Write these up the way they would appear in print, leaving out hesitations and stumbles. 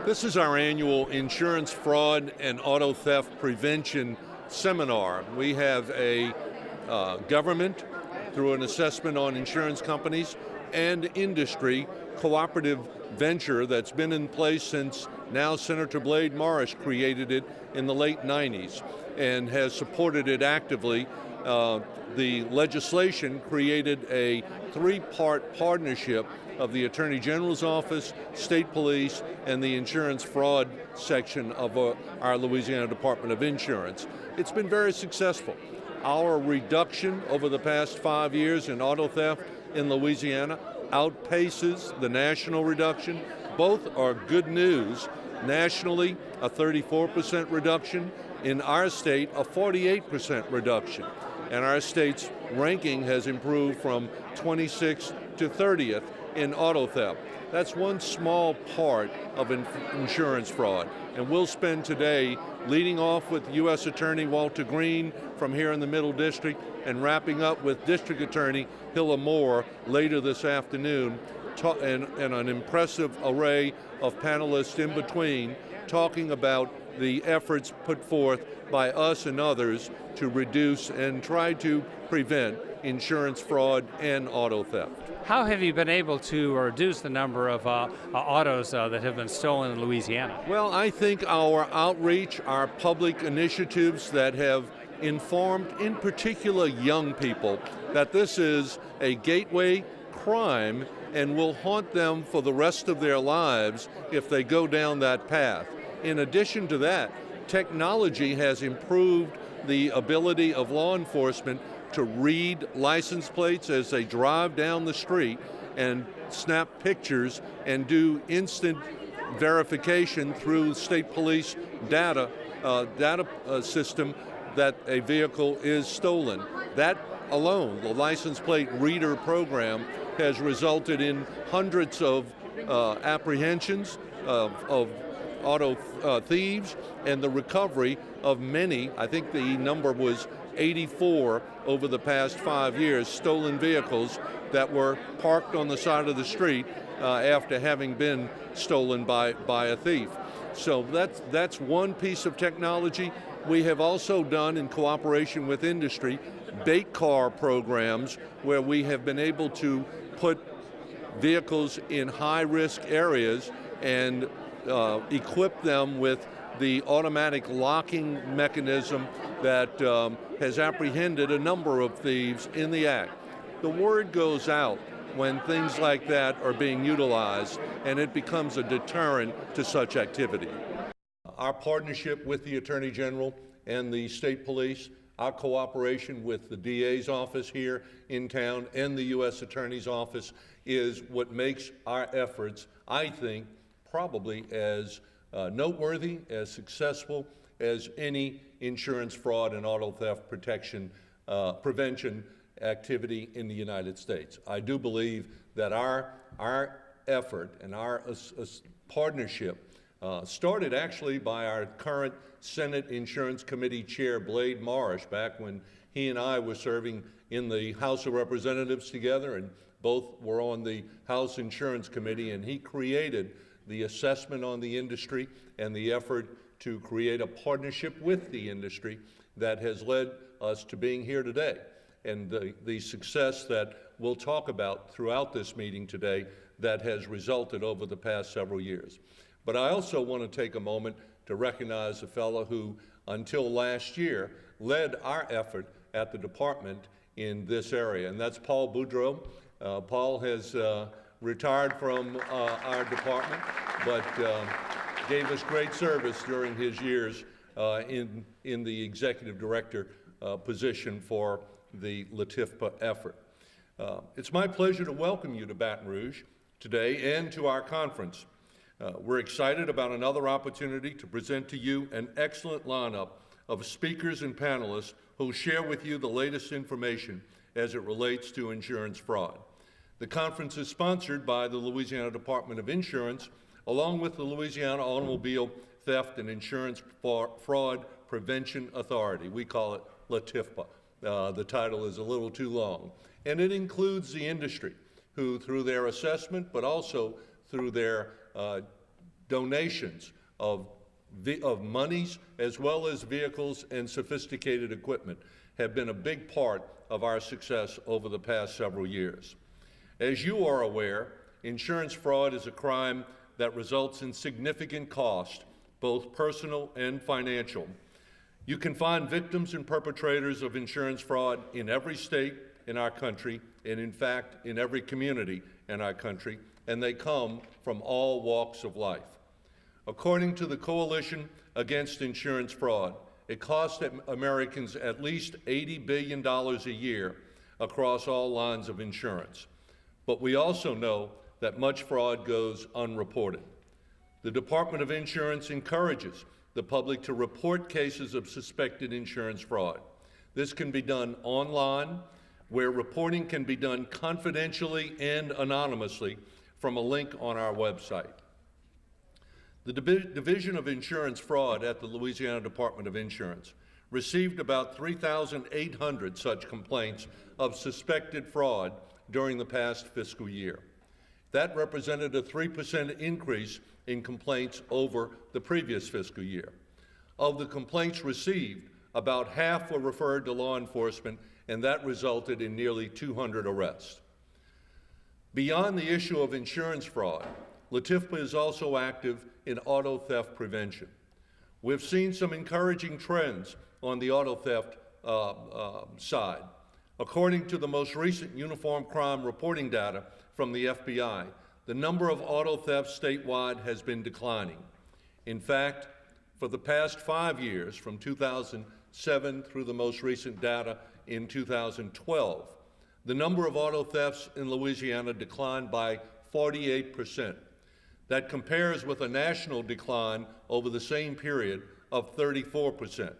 This is our annual insurance fraud and auto theft prevention seminar. We have a government, through an assessment on insurance companies, and industry cooperative venture that's been in place since now Senator Blade Morris created it in the late 90s and has supported it actively. The legislation created a three-part partnership of the Attorney General's Office, State Police, and the insurance fraud section of our Louisiana Department of Insurance. It's been very successful. Our reduction over the past 5 years in auto theft in Louisiana outpaces the national reduction. Both are good news. Nationally, a 34% reduction. In our state, a 48% reduction. And our state's ranking has improved from 26th to 30th in auto theft. That's one small part of insurance fraud. And we'll spend today leading off with U.S. Attorney Walter Green from here in the Middle District and wrapping up with District Attorney Hilla Moore later this afternoon, and an impressive array of panelists in between talking about the efforts put forth by us and others to reduce and try to prevent insurance fraud and auto theft. How have you been able to reduce the number of autos that have been stolen in Louisiana? Well, I think our outreach, our public initiatives that have informed, in particular young people, that this is a gateway crime and will haunt them for the rest of their lives if they go down that path. In addition to that, technology has improved the ability of law enforcement to read license plates as they drive down the street and snap pictures and do instant verification through state police data system that a vehicle is stolen. That alone, the license plate reader program, has resulted in hundreds of apprehensions of auto thieves and the recovery of many, I think the number was 84 over the past 5 years, stolen vehicles that were parked on the side of the street after having been stolen by a thief. So that's one piece of technology. We have also done, in cooperation with industry, bait car programs where we have been able to put vehicles in high-risk areas and equip them with the automatic locking mechanism that has apprehended a number of thieves in the act. The word goes out when things like that are being utilized, and it becomes a deterrent to such activity. Our partnership with the Attorney General and the State Police, our cooperation with the DA's office here in town and the U.S. Attorney's Office is what makes our efforts, I think, probably as noteworthy, as successful as any insurance fraud and auto theft prevention activity in the United States. I do believe that our effort and our partnership started actually by our current Senate Insurance Committee Chair, Blade Morris, back when he and I were serving in the House of Representatives together, and both were on the House Insurance Committee, and he created the assessment on the industry and the effort to create a partnership with the industry that has led us to being here today, and the success that we'll talk about throughout this meeting today that has resulted over the past several years. But I also want to take a moment to recognize a fellow who, until last year, led our effort at the department in this area, and that's Paul Boudreau. Paul has retired from our department, but gave us great service during his years in the executive director position for the LaTIFPA effort. It's my pleasure to welcome you to Baton Rouge today and to our conference. We're excited about another opportunity to present to you an excellent lineup of speakers and panelists who will share with you the latest information as it relates to insurance fraud. The conference is sponsored by the Louisiana Department of Insurance, along with the Louisiana Automobile Theft and Insurance Fraud Prevention Authority. We call it LaTIFPA. The title is a little too long. And it includes the industry, who through their assessment, but also through their donations of monies as well as vehicles and sophisticated equipment have been a big part of our success over the past several years. As you are aware, insurance fraud is a crime that results in significant cost, both personal and financial. You can find victims and perpetrators of insurance fraud in every state in our country, and in fact, in every community in our country, and they come from all walks of life. According to the Coalition Against Insurance Fraud, it costs Americans at least $80 billion a year across all lines of insurance. But we also know that much fraud goes unreported. The Department of Insurance encourages the public to report cases of suspected insurance fraud. This can be done online, where reporting can be done confidentially and anonymously from a link on our website. The Division of Insurance Fraud at the Louisiana Department of Insurance received about 3,800 such complaints of suspected fraud during the past fiscal year. That represented a 3% increase in complaints over the previous fiscal year. Of the complaints received, about half were referred to law enforcement, and that resulted in nearly 200 arrests. Beyond the issue of insurance fraud, LATIFPA is also active in auto theft prevention. We've seen some encouraging trends on the auto theft side. According to the most recent uniform crime reporting data from the FBI, the number of auto thefts statewide has been declining. In fact, for the past 5 years, from 2007 through the most recent data in 2012, the number of auto thefts in Louisiana declined by 48%. That compares with a national decline over the same period of 34%.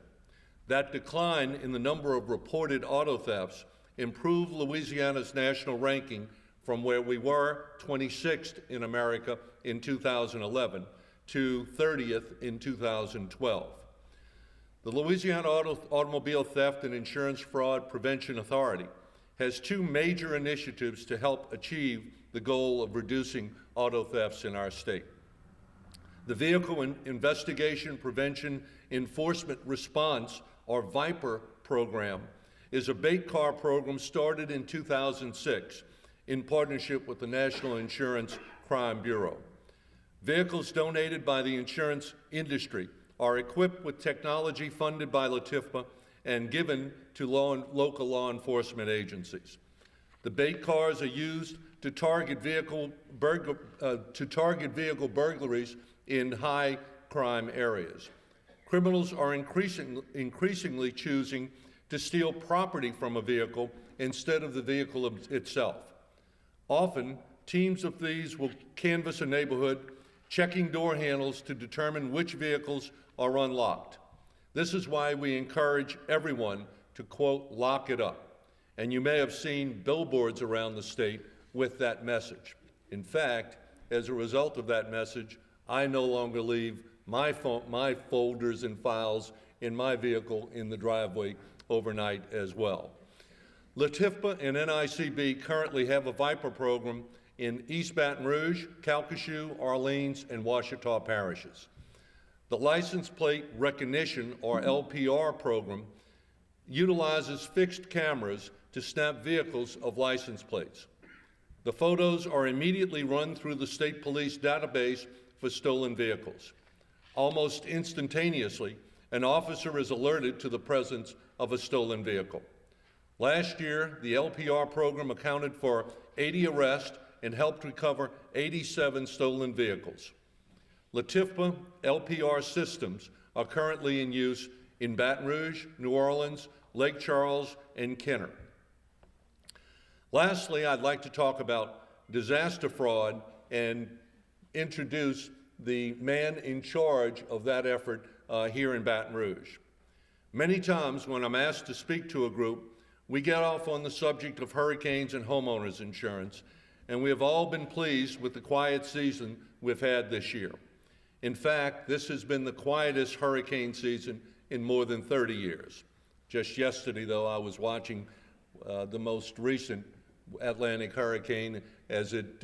That decline in the number of reported auto thefts improved Louisiana's national ranking from where we were 26th in America in 2011 to 30th in 2012. The Louisiana Automobile Theft and Insurance Fraud Prevention Authority has two major initiatives to help achieve the goal of reducing auto thefts in our state. The Vehicle Investigation Prevention Enforcement Response, or VIPER program, is a bait car program started in 2006 in partnership with the National Insurance Crime Bureau. Vehicles donated by the insurance industry are equipped with technology funded by LATIFPA and given to local law enforcement agencies. The bait cars are used to target vehicle burglaries in high crime areas. Criminals are increasingly choosing to steal property from a vehicle instead of the vehicle itself. Often, teams of thieves will canvass a neighborhood, checking door handles to determine which vehicles are unlocked. This is why we encourage everyone to, quote, lock it up. And you may have seen billboards around the state with that message. In fact, as a result of that message, I no longer leave my folders and files in my vehicle in the driveway overnight as well. LATIFPA and NICB currently have a VIPER program in East Baton Rouge, Calcasieu, Orleans, and Ouachita parishes. The License Plate Recognition, or LPR program, utilizes fixed cameras to snap vehicles of license plates. The photos are immediately run through the state police database for stolen vehicles. Almost instantaneously, an officer is alerted to the presence of a stolen vehicle. Last year, the LPR program accounted for 80 arrests and helped recover 87 stolen vehicles. LATIFPA LPR systems are currently in use in Baton Rouge, New Orleans, Lake Charles, and Kenner. Lastly, I'd like to talk about disaster fraud and introduce the man in charge of that effort here in Baton Rouge. Many times when I'm asked to speak to a group, we get off on the subject of hurricanes and homeowners insurance, and we have all been pleased with the quiet season we've had this year. In fact, this has been the quietest hurricane season in more than 30 years. Just yesterday, though, I was watching the most recent Atlantic hurricane as it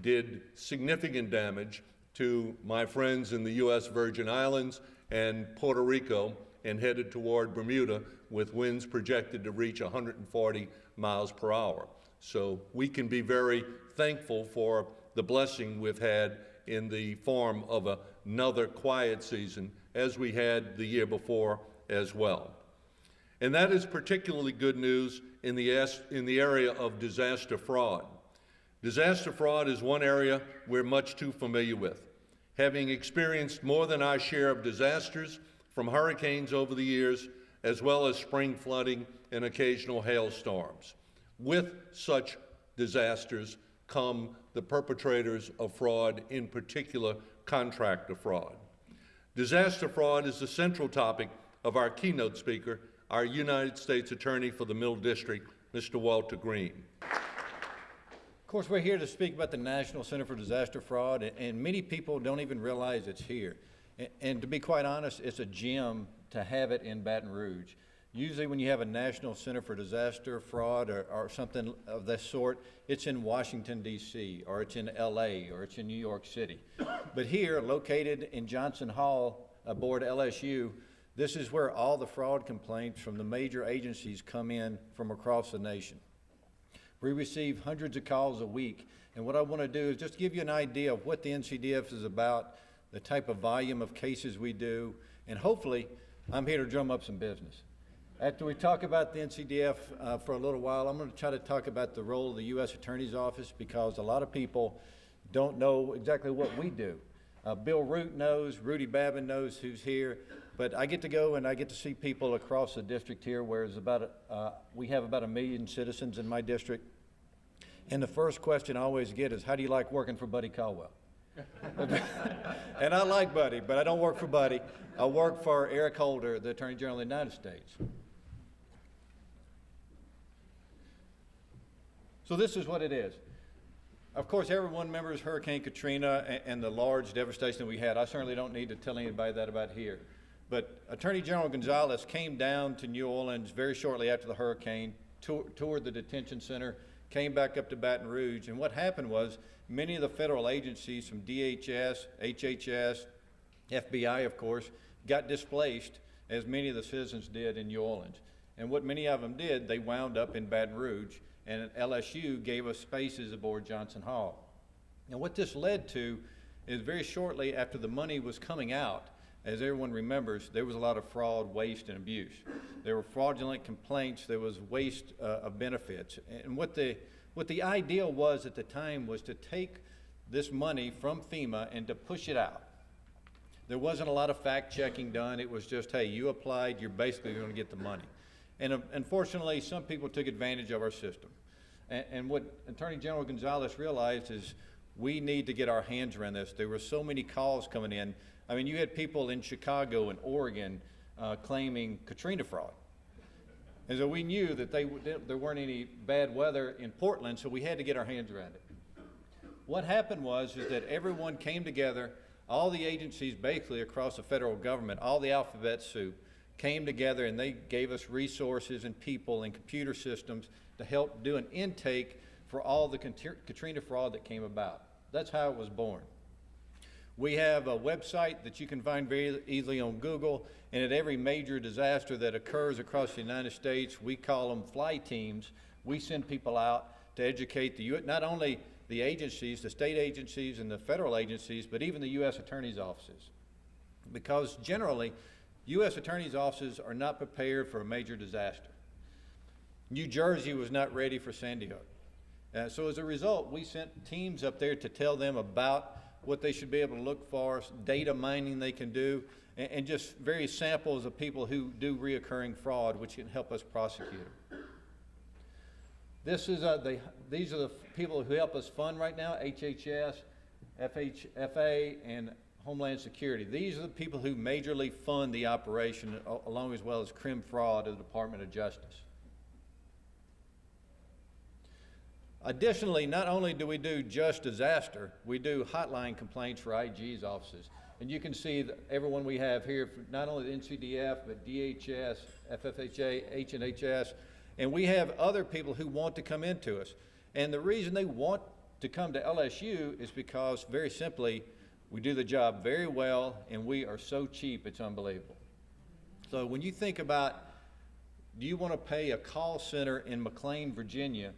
did significant damage to my friends in the U.S. Virgin Islands and Puerto Rico and headed toward Bermuda with winds projected to reach 140 miles per hour. So we can be very thankful for the blessing we've had in the form of another quiet season, as we had the year before as well. And that is particularly good news in the area of disaster fraud. Disaster fraud is one area we're much too familiar with, having experienced more than our share of disasters from hurricanes over the years, as well as spring flooding and occasional hailstorms. With such disasters come the perpetrators of fraud, in particular contractor fraud. Disaster fraud is the central topic of our keynote speaker, our United States Attorney for the Middle District, Mr. Walter Green. Of course, we're here to speak about the National Center for Disaster Fraud, and many people don't even realize it's here. And to be quite honest, it's a gem to have it in Baton Rouge. Usually when you have a National Center for Disaster Fraud or something of this sort, it's in Washington, D.C., or it's in L.A., or it's in New York City. But here, located in Johnson Hall aboard LSU, this is where all the fraud complaints from the major agencies come in from across the nation. We receive hundreds of calls a week, and what I want to do is just give you an idea of what the NCDF is about, the type of volume of cases we do, and hopefully I'm here to drum up some business. After we talk about the NCDF for a little while, I'm going to try to talk about the role of the U.S. Attorney's Office, because a lot of people don't know exactly what we do. Bill Root knows, Rudy Babin knows who's here, but I get to go and I get to see people across the district here, where we have about 1 million citizens in my district. And the first question I always get is, how do you like working for Buddy Caldwell? And I like Buddy, but I don't work for Buddy. I work for Eric Holder, the Attorney General of the United States. So this is what it is. Of course, everyone remembers Hurricane Katrina and the large devastation that we had. I certainly don't need to tell anybody that about here. But Attorney General Gonzalez came down to New Orleans very shortly after the hurricane, toured the detention center, came back up to Baton Rouge, and what happened was many of the federal agencies from DHS, HHS, FBI, of course, got displaced, as many of the citizens did in New Orleans. And what many of them did, they wound up in Baton Rouge, and LSU gave us spaces aboard Johnson Hall. And what this led to is very shortly after the money was coming out, as everyone remembers, there was a lot of fraud, waste, and abuse. There were fraudulent complaints, there was waste of benefits. And what the idea was at the time was to take this money from FEMA and to push it out. There wasn't a lot of fact checking done. It was just, hey, you applied, you're basically going to get the money. And unfortunately, some people took advantage of our system. And what Attorney General Gonzalez realized is we need to get our hands around this. There were so many calls coming in. I mean, you had people in Chicago and Oregon claiming Katrina fraud. And so we knew that there weren't any bad weather in Portland, so we had to get our hands around it. What happened was that everyone came together, all the agencies basically across the federal government, all the alphabet soup, came together and they gave us resources and people and computer systems to help do an intake for all the Katrina fraud that came about. That's how it was born. We have a website that you can find very easily on Google, and at every major disaster that occurs across the United States, we call them fly teams. We send people out to educate not only the agencies, the state agencies and the federal agencies, but even the U.S. Attorney's offices. Because generally, U.S. Attorney's offices are not prepared for a major disaster. New Jersey was not ready for Sandy Hook. So as a result, we sent teams up there to tell them about what they should be able to look for, data mining they can do, and just various samples of people who do reoccurring fraud, which can help us prosecute them. These are the people who help us fund right now: HHS, FHFA, and Homeland Security. These are the people who majorly fund the operation, along as well as crim fraud of the Department of Justice. Additionally, not only do we do just disaster, we do hotline complaints for IG's offices. And you can see that everyone we have here, not only the NCDF, but DHS, FFHA, H&HS, and we have other people who want to come into us. And the reason they want to come to LSU is because, very simply, We do the job very well, and we are so cheap, it's unbelievable. So when you think about, do you want to pay a call center in McLean, Virginia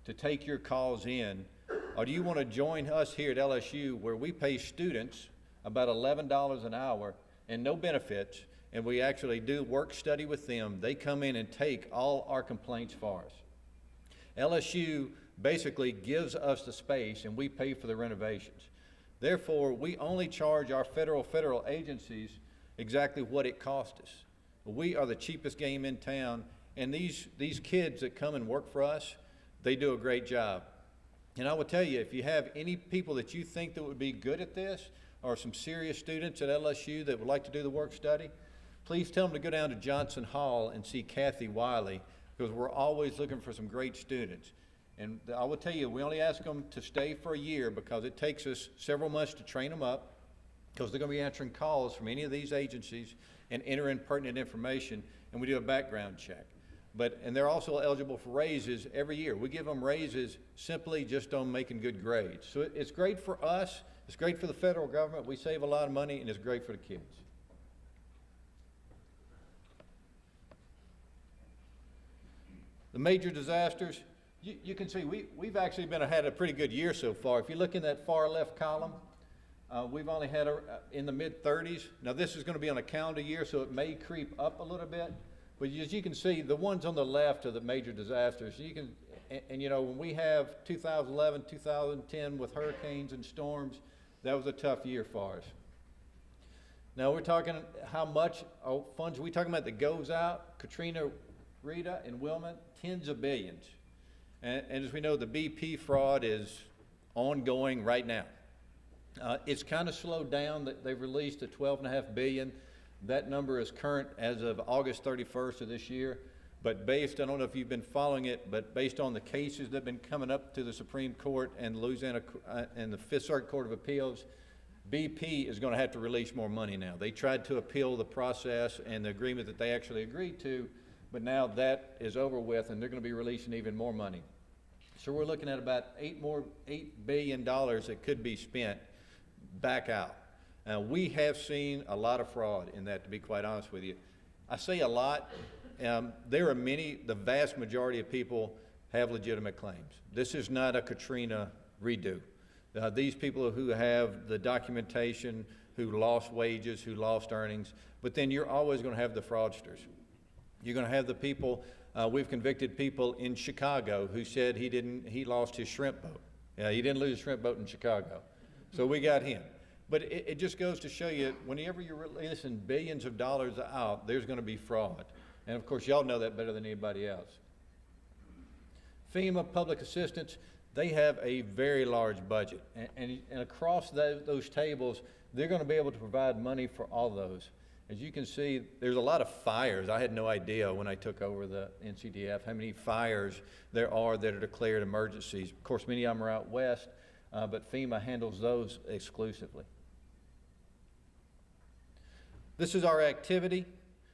to take your calls in, or do you want to join us here at LSU where we pay students about $11 an hour and no benefits, and we actually do work study with them? They come in and take all our complaints for us. LSU basically gives us the space and we pay for the renovations. Therefore, we only charge our federal agencies exactly what it cost us. We are the cheapest game in town, and these kids that come and work for us, they do a great job. And I will tell you, if you have any people that you think that would be good at this, or some serious students at LSU that would like to do the work study, please tell them to go down to Johnson Hall and see Kathy Wiley, because we're always looking for some great students. And I will tell you, we only ask them to stay for a year because it takes us several months to train them up, because they're going to be answering calls from any of these agencies and enter in pertinent information, and we do a background check. And they're also eligible for raises every year. We give them raises simply just on making good grades. So it's great for us, it's great for the federal government, we save a lot of money, and it's great for the kids. The major disasters, you can see we've actually had a pretty good year so far. If you look in that far left column, we've only had in the mid-30s. Now this is going to be on a calendar year, so it may creep up a little bit. But as you can see, the ones on the left are the major disasters. And you know, when we have 2011, 2010 with hurricanes and storms, that was a tough year for us. Now we're talking how much funds are we talking about that goes out? Katrina, Rita, and Wilma, tens of billions. And as we know, the BP fraud is ongoing right now. It's kind of slowed down. They've released a $12.5 billion. That number is current as of August 31st of this year. But I don't know if you've been following it, but based on the cases that have been coming up to the Supreme Court and Louisiana and the Fifth Circuit Court of Appeals, BP is going to have to release more money now. They tried to appeal the process and the agreement that they actually agreed to, but now that is over with, and they're going to be releasing even more money. So we're looking at about $8 billion that could be spent back out. We have seen a lot of fraud in that, to be quite honest with you. I say a lot. There are many, the vast majority of people have legitimate claims. This is not a Katrina redo. These people who have the documentation, who lost wages, who lost earnings, but then you're always going to have the fraudsters. You're going to have the people, we've convicted people in Chicago who said he lost his shrimp boat. He didn't lose a shrimp boat in Chicago. So we got him. But it just goes to show you, whenever you're releasing billions of dollars out, there's going to be fraud. And of course, y'all know that better than anybody else. FEMA Public Assistance, they have a very large budget. And across those tables, they're going to be able to provide money for all those. As you can see, there's a lot of fires. I had no idea when I took over the NCDF how many fires there are that are declared emergencies. Of course, many of them are out west, but FEMA handles those exclusively. This is our activity,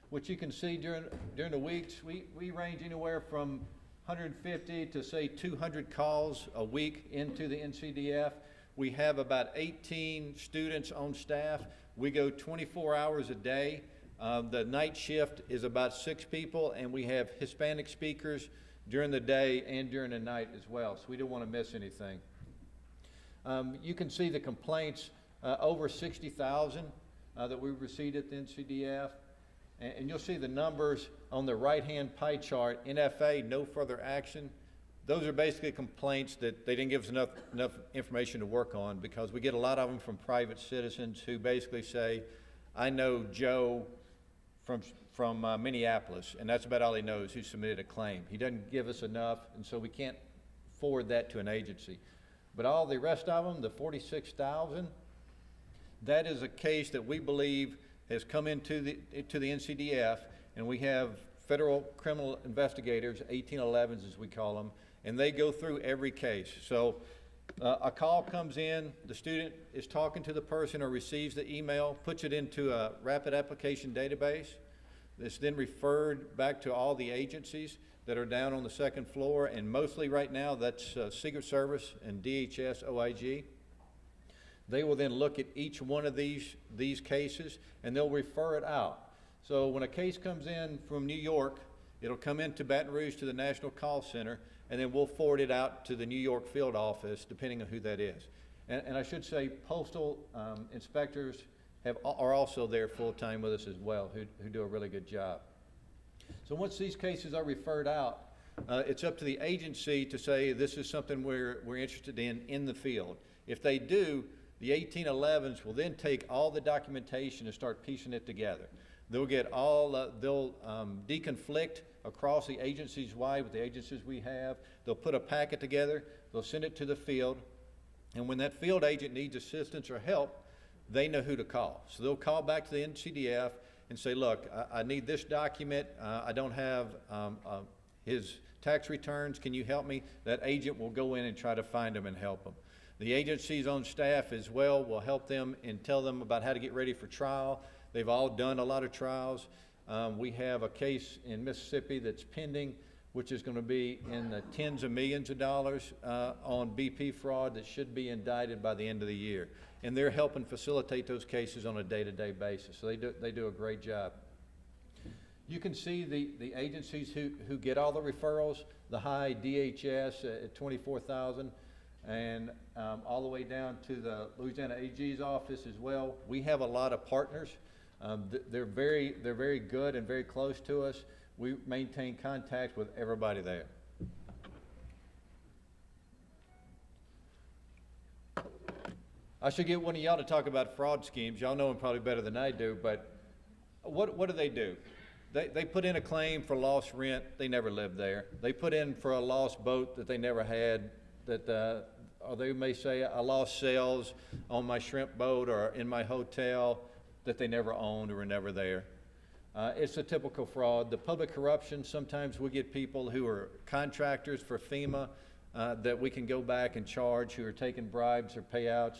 which you can see during the weeks. We range anywhere from 150 to say 200 calls a week into the NCDF. We have about 18 students on staff. We go 24 hours a day. The night shift is about 6 people, and we have Hispanic speakers during the day and during the night as well, so we don't want to miss anything. You can see the complaints, over 60,000 that we've received at the NCDF. And you'll see the numbers on the right-hand pie chart. NFA, no further action. Those are basically complaints that they didn't give us enough information to work on, because we get a lot of them from private citizens who basically say, I know Joe from Minneapolis, and that's about all he knows, who submitted a claim. He doesn't give us enough, and so we can't forward that to an agency. But all the rest of them, the 46,000, that is a case that we believe has come into the NCDF, and we have federal criminal investigators, 1811s as we call them, and they go through every case. So a call comes in, the student is talking to the person or receives the email, puts it into a rapid application database. It's then referred back to all the agencies that are down on the second floor, and mostly right now that's Secret Service and DHS, OIG. They will then look at each one of these cases, and they'll refer it out. So when a case comes in from New York, it'll come into Baton Rouge to the National Call Center, and then we'll forward it out to the New York field office, depending on who that is. And I should say postal inspectors are also there full-time with us as well, who do a really good job. So once these cases are referred out, it's up to the agency to say this is something we're interested in the field. If they do, the 1811s will then take all the documentation and start piecing it together. They'll get they'll deconflict across the agencies wide with the agencies we have. They'll put a packet together, they'll send it to the field, and when that field agent needs assistance or help, they know who to call. So they'll call back to the NCDF and say, look, I need this document, I don't have his tax returns, can you help me? That agent will go in and try to find them and help them. The agencies on staff as well will help them and tell them about how to get ready for trial. They've all done a lot of trials. We have a case in Mississippi that's pending, which is going to be in the tens of millions of dollars on BP fraud that should be indicted by the end of the year. And they're helping facilitate those cases on a day-to-day basis. So they do a great job. You can see the agencies who get all the referrals, the high DHS at 24,000, and all the way down to the Louisiana AG's office as well. We have a lot of partners. They're very good and very close to us. We maintain contact with everybody there. I should get one of y'all to talk about fraud schemes. Y'all know them probably better than I do, but what do? They put in a claim for lost rent. They never lived there. They put in for a lost boat that they never had, or they may say I lost sales on my shrimp boat or in my hotel that they never owned or were never there. It's a typical fraud. The public corruption, sometimes we get people who are contractors for FEMA that we can go back and charge, who are taking bribes or payouts,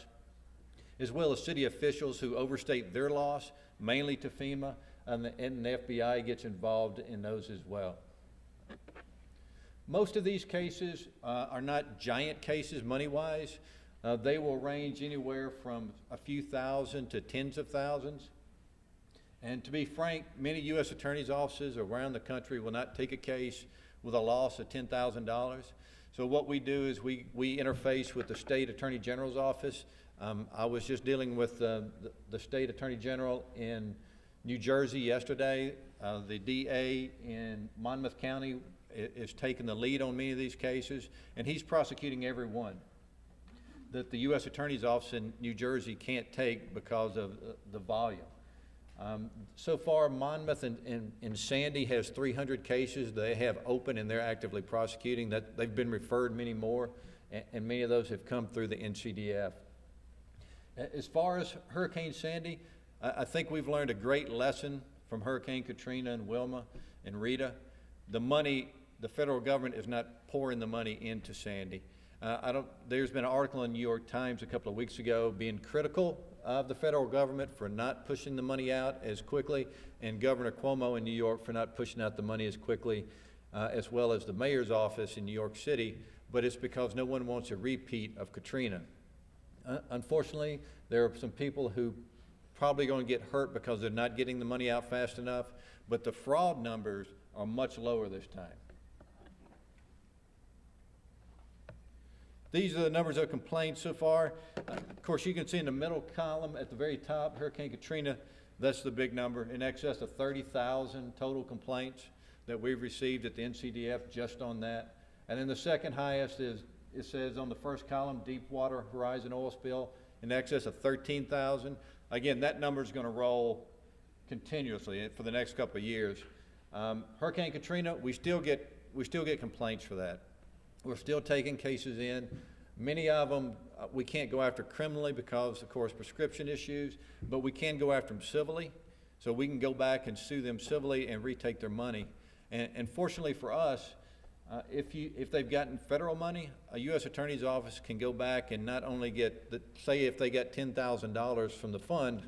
as well as city officials who overstate their loss, mainly to FEMA, and the FBI gets involved in those as well. Most of these cases are not giant cases money-wise. They will range anywhere from a few thousand to tens of thousands. And to be frank, many U.S. attorneys' offices around the country will not take a case with a loss of $10,000. So what we do is we interface with the state attorney general's office. I was just dealing with the state attorney general in New Jersey yesterday. The DA in Monmouth County is taking the lead on many of these cases, and he's prosecuting every one that the U.S. Attorney's Office in New Jersey can't take because of the volume. So far, Monmouth and Sandy has 300 cases they have open and they're actively prosecuting. That they've been referred many more, and many of those have come through the NCDF. As far as Hurricane Sandy, I think we've learned a great lesson from Hurricane Katrina and Wilma and Rita. The federal government is not pouring the money into Sandy. There's been an article in New York Times a couple of weeks ago being critical of the federal government for not pushing the money out as quickly, and Governor Cuomo in New York for not pushing out the money as quickly, as well as the mayor's office in New York City, but it's because no one wants a repeat of Katrina. Unfortunately, there are some people who probably going to get hurt because they're not getting the money out fast enough, but the fraud numbers are much lower this time. These are the numbers of complaints so far. Of course, you can see in the middle column at the very top, Hurricane Katrina, that's the big number, in excess of 30,000 total complaints that we've received at the NCDF just on that. And then the second highest is, it says on the first column, Deepwater Horizon oil spill, in excess of 13,000. Again, that number is going to roll continuously for the next couple of years. Hurricane Katrina, we still get complaints for that. We're still taking cases in. Many of them we can't go after criminally because, of course, prescription issues, but we can go after them civilly. So we can go back and sue them civilly and retake their money. And fortunately for us, if they've gotten federal money, a U.S. Attorney's Office can go back and not only get, say if they got $10,000 from the fund,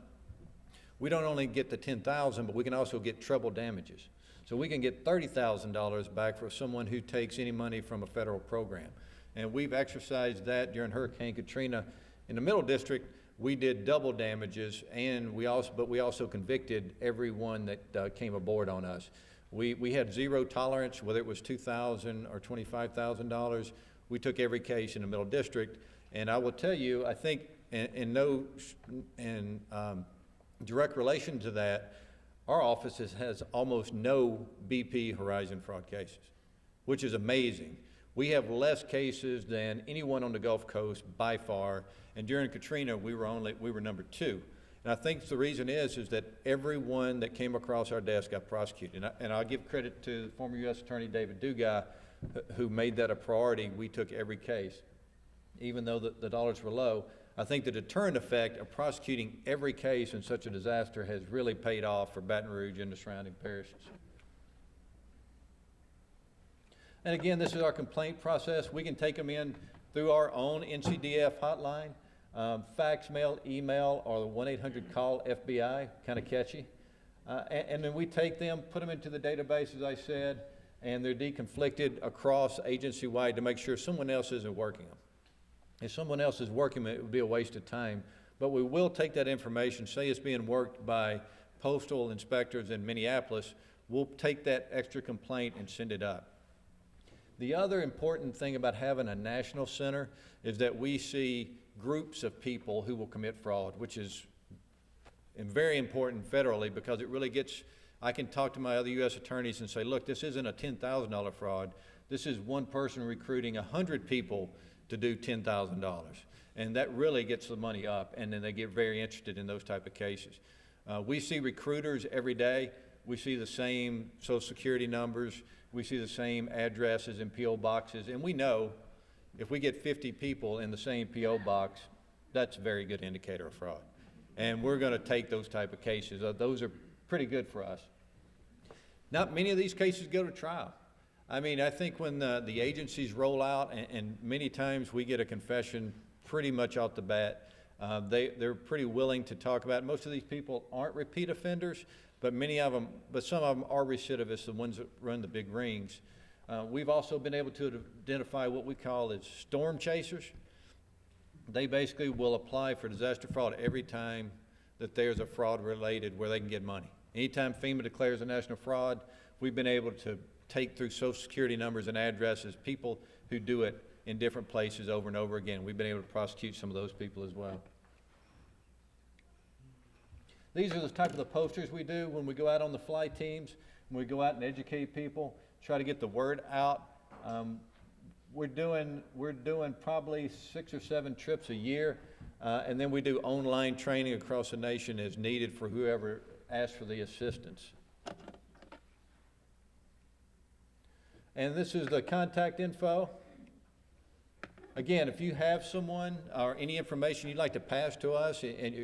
we don't only get the $10,000, but we can also get treble damages. So we can get $30,000 back for someone who takes any money from a federal program. And we've exercised that during Hurricane Katrina. In the Middle District, we did double damages, and we also convicted everyone that came aboard on us. We had zero tolerance, whether it was $2,000 or $25,000. We took every case in the Middle District, and I will tell you, I think in direct relation to that, our office has almost no BP Horizon fraud cases, which is amazing. We have less cases than anyone on the Gulf Coast by far, and during Katrina, we were number 2. And I think the reason is that everyone that came across our desk got prosecuted. And I'll give credit to former U.S. Attorney David Dugai, who made that a priority. We took every case, even though the dollars were low. I think the deterrent effect of prosecuting every case in such a disaster has really paid off for Baton Rouge and the surrounding parishes. And again, this is our complaint process. We can take them in through our own NCDF hotline, fax, mail, email, or the 1-800-CALL-FBI, kind of catchy. And then we take them, put them into the database, as I said, and they're deconflicted across agency-wide to make sure someone else isn't working them. If someone else is working them, it would be a waste of time. But we will take that information, say it's being worked by postal inspectors in Minneapolis, we'll take that extra complaint and send it up. The other important thing about having a national center is that we see groups of people who will commit fraud, which is very important federally, because it really gets, I can talk to my other U.S. attorneys and say, look, this isn't a $10,000 fraud. This is one person recruiting 100 people to do $10,000. And that really gets the money up, and then they get very interested in those type of cases. We see recruiters every day. We see the same Social Security numbers. We see the same addresses and P.O. boxes, and we know if we get 50 people in the same P.O. box, that's a very good indicator of fraud. And we're going to take those type of cases. Those are pretty good for us. Not many of these cases go to trial. I mean, I think when the agencies roll out, and many times we get a confession pretty much off the bat, they're pretty willing to talk about it. Most of these people aren't repeat offenders, but some of them are recidivists, the ones that run the big rings. We've also been able to identify what we call as storm chasers. They basically will apply for disaster fraud every time that there's a fraud related where they can get money. Anytime FEMA declares a national fraud, we've been able to take through Social Security numbers and addresses people who do it in different places over and over again. We've been able to prosecute some of those people as well. These are the type of the posters we do when we go out on the fly teams, when we go out and educate people, try to get the word out. We're doing probably 6 or 7 trips a year, and then we do online training across the nation as needed for whoever asks for the assistance. And this is the contact info. Again, if you have someone or any information you'd like to pass to us,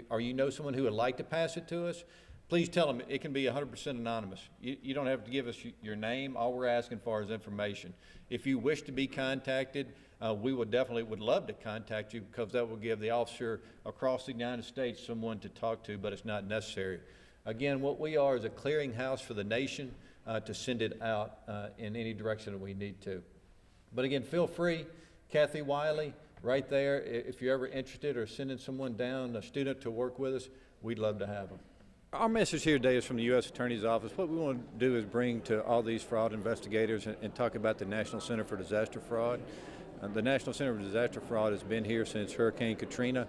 or you know someone who would like to pass it to us, please tell them. It can be 100% anonymous. You don't have to give us your name. All we're asking for is information. If you wish to be contacted, we would love to contact you, because that will give the officer across the United States someone to talk to, but it's not necessary. Again, what we are is a clearinghouse for the nation to send it out in any direction that we need to. But again, feel free. Kathy Wiley, right there, if you're ever interested or sending someone down, a student to work with us, we'd love to have them. Our message here today is from the U.S. Attorney's Office. What we want to do is bring to all these fraud investigators and talk about the National Center for Disaster Fraud. The National Center for Disaster Fraud has been here since Hurricane Katrina.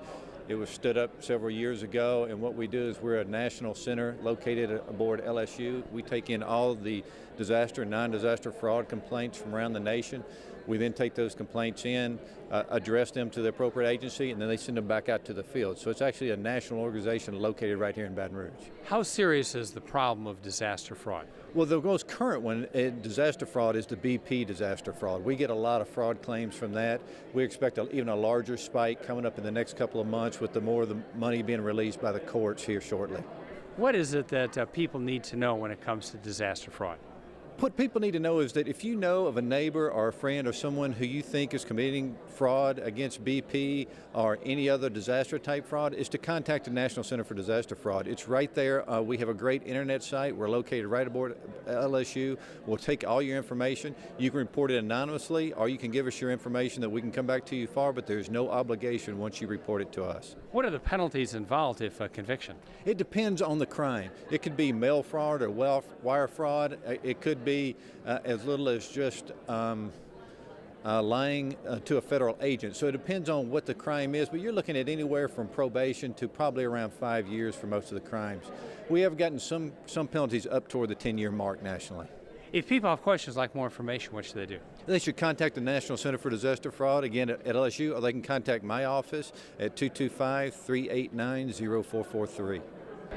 It was stood up several years ago, and what we do is we're a national center located aboard LSU. We take in all the disaster and non-disaster fraud complaints from around the nation. We then take those complaints in, address them to the appropriate agency, and then they send them back out to the field. So it's actually a national organization located right here in Baton Rouge. How serious is the problem of disaster fraud? Well, the most current one in disaster fraud is the BP disaster fraud. We get a lot of fraud claims from that. We expect even a larger spike coming up in the next couple of months with the more of the money being released by the courts here shortly. What is it that people need to know when it comes to disaster fraud? What people need to know is that if you know of a neighbor or a friend or someone who you think is committing fraud against BP or any other disaster type fraud, is to contact the National Center for Disaster Fraud. It's right there. We have a great internet site. We're located right aboard LSU. We'll take all your information. You can report it anonymously, or you can give us your information that we can come back to you for, but there's no obligation once you report it to us. What are the penalties involved if a conviction? It depends on the crime. It could be mail fraud or wire fraud. It could be as little as just lying to a federal agent. So it depends on what the crime is, but you're looking at anywhere from probation to probably around 5 years for most of the crimes. We have gotten some penalties up toward the 10-year mark nationally. If people have questions like more information, what should they do? They should contact the National Center for Disaster Fraud, again at LSU, or they can contact my office at 225-389-0443.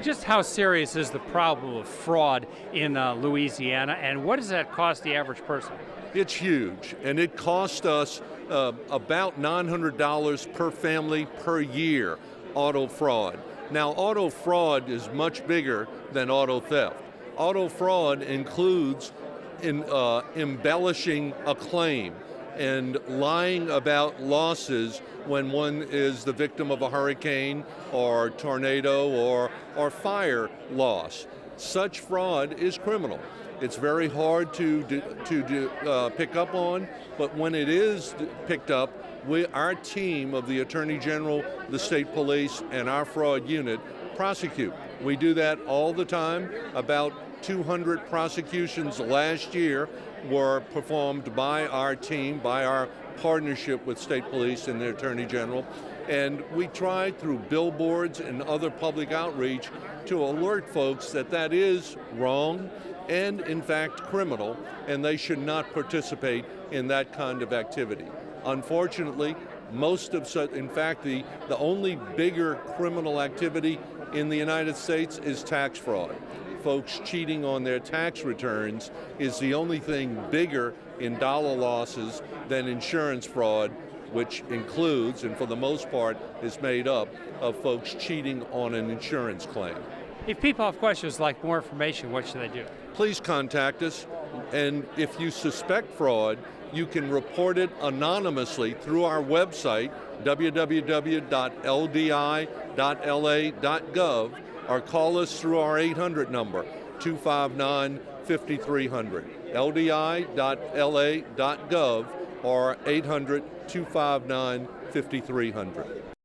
Just how serious is the problem of fraud in Louisiana, and what does that cost the average person? It's huge, and it cost us about $900 per family per year, auto fraud. Now, auto fraud is much bigger than auto theft. Auto fraud includes embellishing a claim and lying about losses when one is the victim of a hurricane or tornado or fire loss. Such fraud is criminal. It's very hard to pick up on, but when it is picked up, our team of the Attorney General, the State Police, and our fraud unit prosecute. We do that all the time. About 200 prosecutions last year were performed by our team, by our partnership with State Police and the Attorney General. And we try through billboards and other public outreach to alert folks that that is wrong and in fact criminal, and they should not participate in that kind of activity. Unfortunately, in fact, the only bigger criminal activity in the United States is tax fraud. Folks cheating on their tax returns is the only thing bigger in dollar losses than insurance fraud, which includes, and for the most part, is made up of folks cheating on an insurance claim. If people have questions like more information, what should they do? Please contact us, and if you suspect fraud, you can report it anonymously through our website, www.ldi.la.gov, or call us through our 800 number, 259-5300, ldi.la.gov, or 800-259-5300.